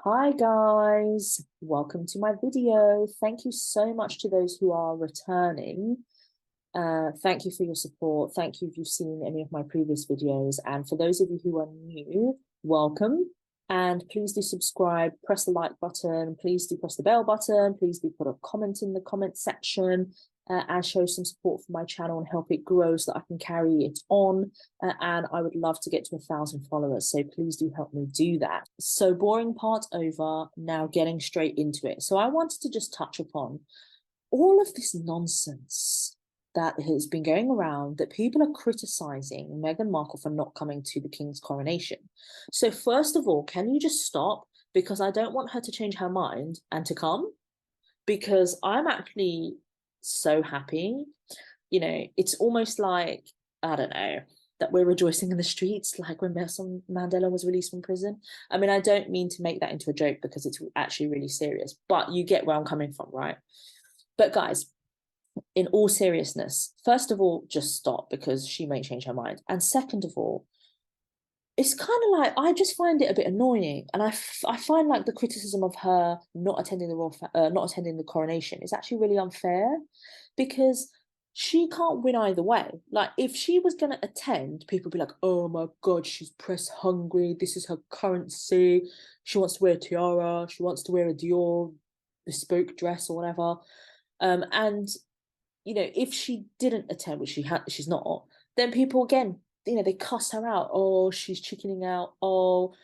Hi guys, welcome to my video. Thank you so much to those who are returning. Thank you for your support. Thank you if you've seen any of my previous videos. And for those of you who are new, welcome. And please do subscribe, press the like button, please do press the bell button, please do put a comment in the comment section and show some support for my channel and help it grow so that I can carry it on. And I would love to get to 1,000 followers, so please do help me do that. So boring part over, now getting straight into it. So I wanted to just touch upon all of this nonsense that has been going around, that people are criticizing Meghan Markle for not coming to the King's coronation. So first of all, can you just stop? Because I don't want her to change her mind and to come, because I'm actually so happy. You know, it's almost like, I don't know, that we're rejoicing in the streets like when Nelson Mandela was released from prison. I mean, I don't mean to make that into a joke because it's actually really serious, but you get where I'm coming from, right? But guys, in all seriousness, first of all, just stop, because she may change her mind. And second of all, it's kind of like, I just find it a bit annoying, and I find like the criticism of her not attending the coronation is actually really unfair, because she can't win either way. Like, if she was going to attend, people would be like, oh my god, she's press hungry, this is her currency, she wants to wear a tiara, she wants to wear a Dior bespoke dress or whatever. And you know, if she didn't attend, which she's not, then people again, you know, they cuss her out. Oh, she's chickening out. Oh,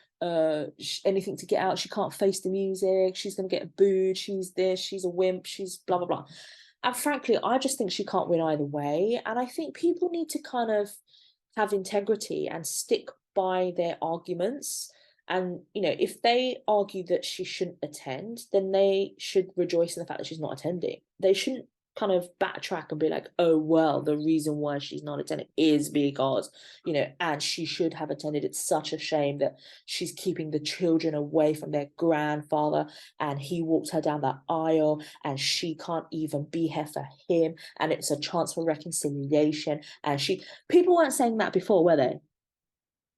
anything to get out. She can't face the music. She's going to get booed. She's this. She's a wimp. She's blah, blah, blah. And frankly, I just think she can't win either way. And I think people need to kind of have integrity and stick by their arguments. And, you know, if they argue that she shouldn't attend, then they should rejoice in the fact that she's not attending. They shouldn't kind of backtrack and be like, oh well, the reason why she's not attending is because, you know, and she should have attended. It's such a shame that she's keeping the children away from their grandfather, and he walked her down that aisle and she can't even be here for him, and it's a chance for reconciliation. And people weren't saying that before, were they?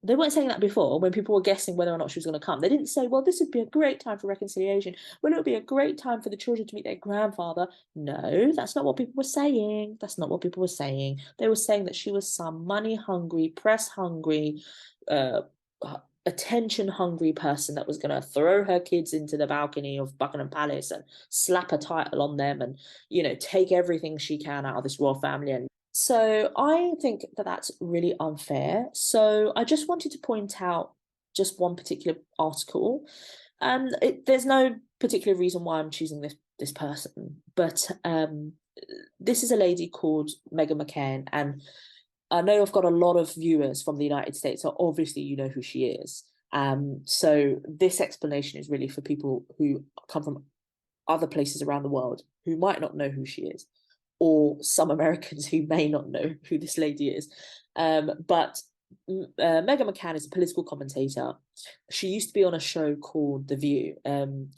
They weren't saying that before, when people were guessing whether or not she was going to come. They didn't say, well, this would be a great time for reconciliation. Well, it would be a great time for the children to meet their grandfather. No, that's not what people were saying. That's not what people were saying. They were saying that she was some money hungry, press hungry, attention hungry person that was going to throw her kids into the balcony of Buckingham Palace and slap a title on them and, you know, take everything she can out of this royal family. And so I think that that's really unfair. So I just wanted to point out just one particular article. There's no particular reason why I'm choosing this person, but this is a lady called Meghan McCain, and I know I've got a lot of viewers from the United States, so obviously you know who she is. So this explanation is really for people who come from other places around the world who might not know who she is, or some Americans who may not know who this lady is. But Meghan McCann is a political commentator. She used to be on a show called The View.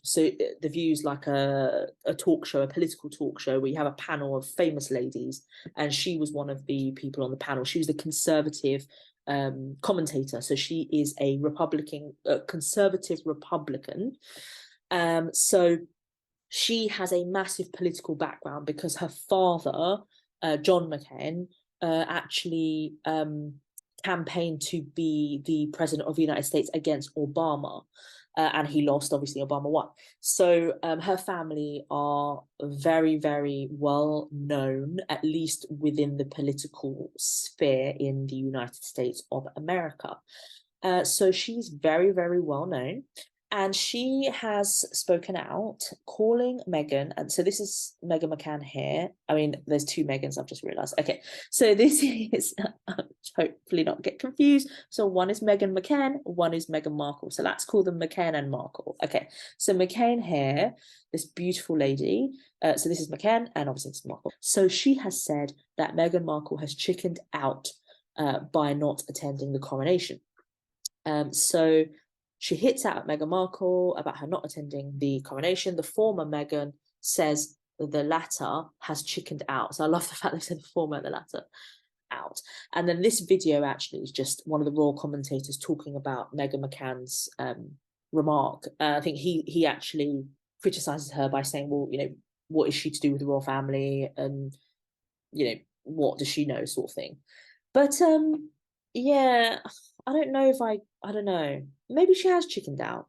So The View is like a talk show, a political talk show, where you have a panel of famous ladies, and she was one of the people on the panel. She was the conservative commentator. So she is a conservative Republican. So she has a massive political background because her father, John McCain, actually campaigned to be the president of the United States against Obama. And he lost, obviously, Obama won. So her family are very, very well known, at least within the political sphere in the United States of America. So she's very, very well known. And she has spoken out, calling Meghan, and so this is Meghan McCann here. I mean, there's two Meghans, I've just realised. Okay, so this is, hopefully not get confused. So one is Meghan McCain, one is Meghan Markle. So let's call them McCain and Markle. Okay, so McCain here, this beautiful lady. So this is McCain, and obviously it's Markle. So she has said that Meghan Markle has chickened out by not attending the coronation. So she hits out at Meghan Markle about her not attending the coronation. The former Meghan says the latter has chickened out. So I love the fact they said the former and the latter. out. And then this video actually is just one of the royal commentators talking about Meghan McCann's remark. I think he actually criticises her by saying, well, you know, what is she to do with the royal family, and you know, what does she know, sort of thing. But yeah, I don't know if I don't know. Maybe she has chickened out.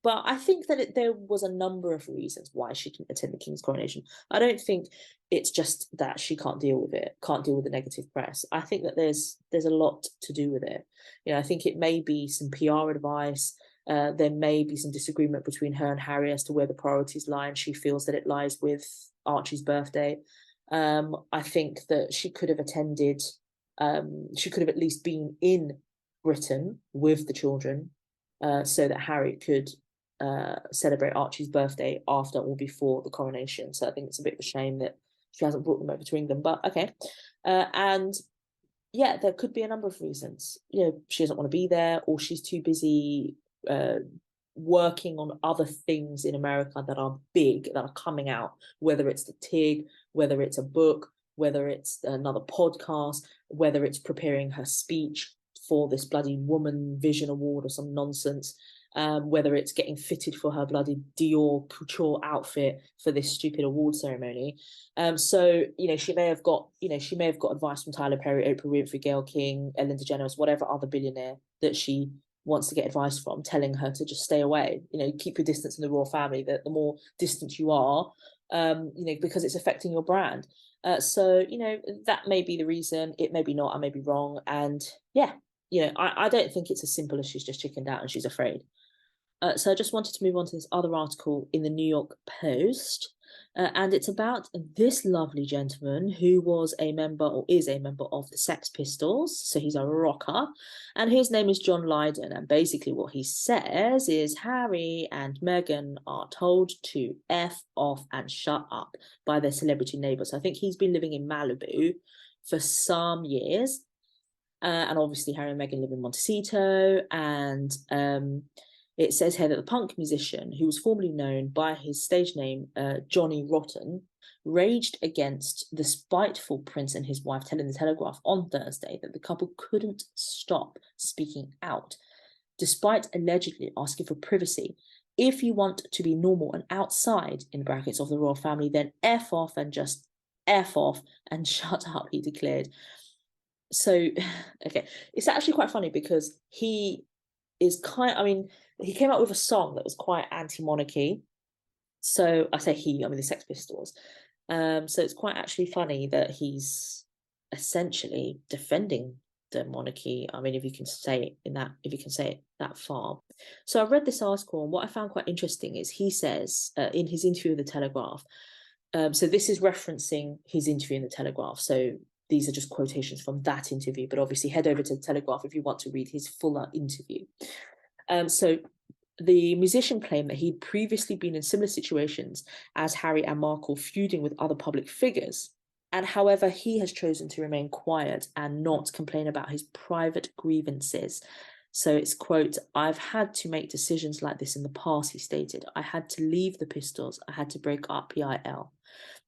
But I think that there was a number of reasons why she didn't attend the King's coronation. I don't think it's just that she can't deal with it, can't deal with the negative press. I think that there's a lot to do with it. You know, I think it may be some PR advice. There may be some disagreement between her and Harry as to where the priorities lie, and she feels that it lies with Archie's birthday. I think that she could have attended. She could have at least been in Britain with the children, so that Harry could celebrate Archie's birthday after or before the coronation. So I think it's a bit of a shame that she hasn't brought them over to England, but okay. And yeah, there could be a number of reasons. You know, she doesn't want to be there, or she's too busy working on other things in America that are big, that are coming out, whether it's the TIG, whether it's a book, whether it's another podcast, whether it's preparing her speech for this bloody Woman Vision Award or some nonsense, whether it's getting fitted for her bloody Dior couture outfit for this stupid award ceremony. So, you know, she may have got advice from Tyler Perry, Oprah Winfrey, Gayle King, Ellen DeGeneres, whatever other billionaire that she wants to get advice from, telling her to just stay away, you know, keep your distance from the royal family, that the more distant you are, you know, because it's affecting your brand. So, you know, that may be the reason. It may be not, I may be wrong. And yeah, you know, I don't think it's as simple as she's just chickened out and she's afraid. So I just wanted to move on to this other article in the New York Post. And it's about this lovely gentleman who was a member, or is a member, of the Sex Pistols. So he's a rocker. And his name is John Lydon. And basically what he says is Harry and Meghan are told to F off and shut up by their celebrity neighbours. I think he's been living in Malibu for some years. And obviously Harry and Meghan live in Montecito. And it says here that the punk musician, who was formerly known by his stage name Johnny Rotten, raged against the spiteful prince and his wife, telling the Telegraph on Thursday that the couple couldn't stop speaking out, despite allegedly asking for privacy. If you want to be normal and outside, in brackets, of the royal family, then F off and just F off and shut up, he declared. So, okay, it's actually quite funny because he is he came out with a song that was quite anti-monarchy. So I say he, I mean the Sex Pistols. So it's quite actually funny that he's essentially defending the monarchy. I mean, if you can say it that far. So I read this article, and what I found quite interesting is he says in his interview with the Telegraph. So this is referencing his interview in the Telegraph. So these are just quotations from that interview, but obviously head over to the Telegraph if you want to read his fuller interview. So the musician claimed that he'd previously been in similar situations as Harry and Markle, feuding with other public figures. And however, he has chosen to remain quiet and not complain about his private grievances. So it's, quote, I've had to make decisions like this in the past, he stated. I had to leave the Pistols. I had to break up PIL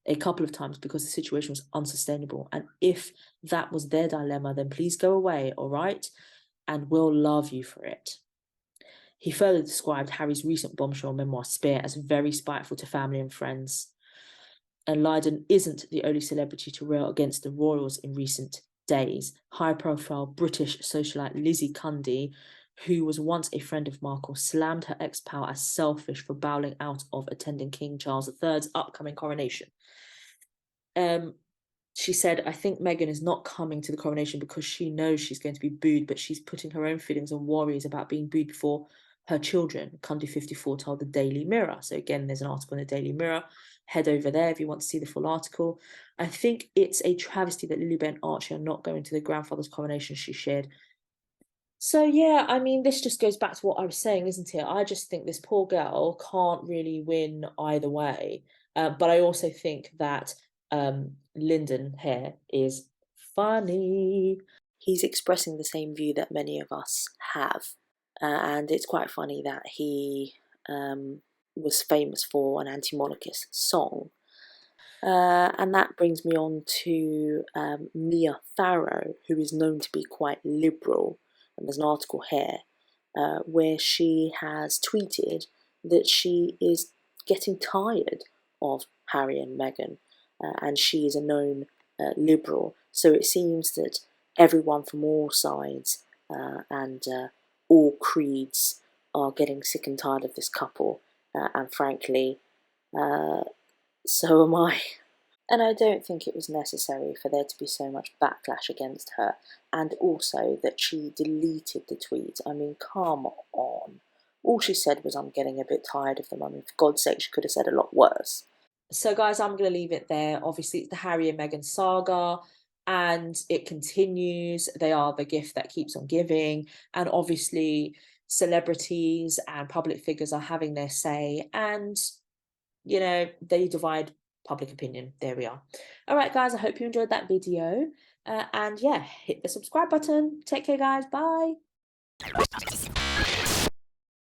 a couple of times because the situation was unsustainable. And if that was their dilemma, then please go away, all right? And we'll love you for it. He further described Harry's recent bombshell memoir, Spear, as very spiteful to family and friends. And Lydon isn't the only celebrity to rail against the royals in recent days. High-profile British socialite Lizzie Cundy, who was once a friend of Markle, slammed her ex-pal as selfish for bowing out of attending King Charles III's upcoming coronation. She said, I think Meghan is not coming to the coronation because she knows she's going to be booed, but she's putting her own feelings and worries about being booed before her children, Cundy 54 told the Daily Mirror. So again, there's an article in the Daily Mirror. Head over there if you want to see the full article. I think it's a travesty that Lilibet and Archie are not going to their grandfather's coronation, she shared. So yeah, I mean, this just goes back to what I was saying, isn't it? I just think this poor girl can't really win either way. But I also think that Lyndon here is funny. He's expressing the same view that many of us have. And it's quite funny that he was famous for an anti-monarchist song. And that brings me on to Mia Farrow, who is known to be quite liberal. And there's an article here where she has tweeted that she is getting tired of Harry and Meghan, and she is a known liberal. So it seems that everyone from all sides and all creeds are getting sick and tired of this couple, and frankly, so am I. And I don't think it was necessary for there to be so much backlash against her, and also that she deleted the tweet. I mean, come on. All she said was, I'm getting a bit tired of them. I mean, for God's sake, she could have said a lot worse. So, guys, I'm going to leave it there. Obviously, it's the Harry and Meghan saga, and it continues. They are the gift that keeps on giving. And obviously, celebrities and public figures are having their say, and, you know, they divide public opinion. There we are. All right, guys, I hope you enjoyed that video. And yeah, hit the subscribe button. Take care, guys. Bye.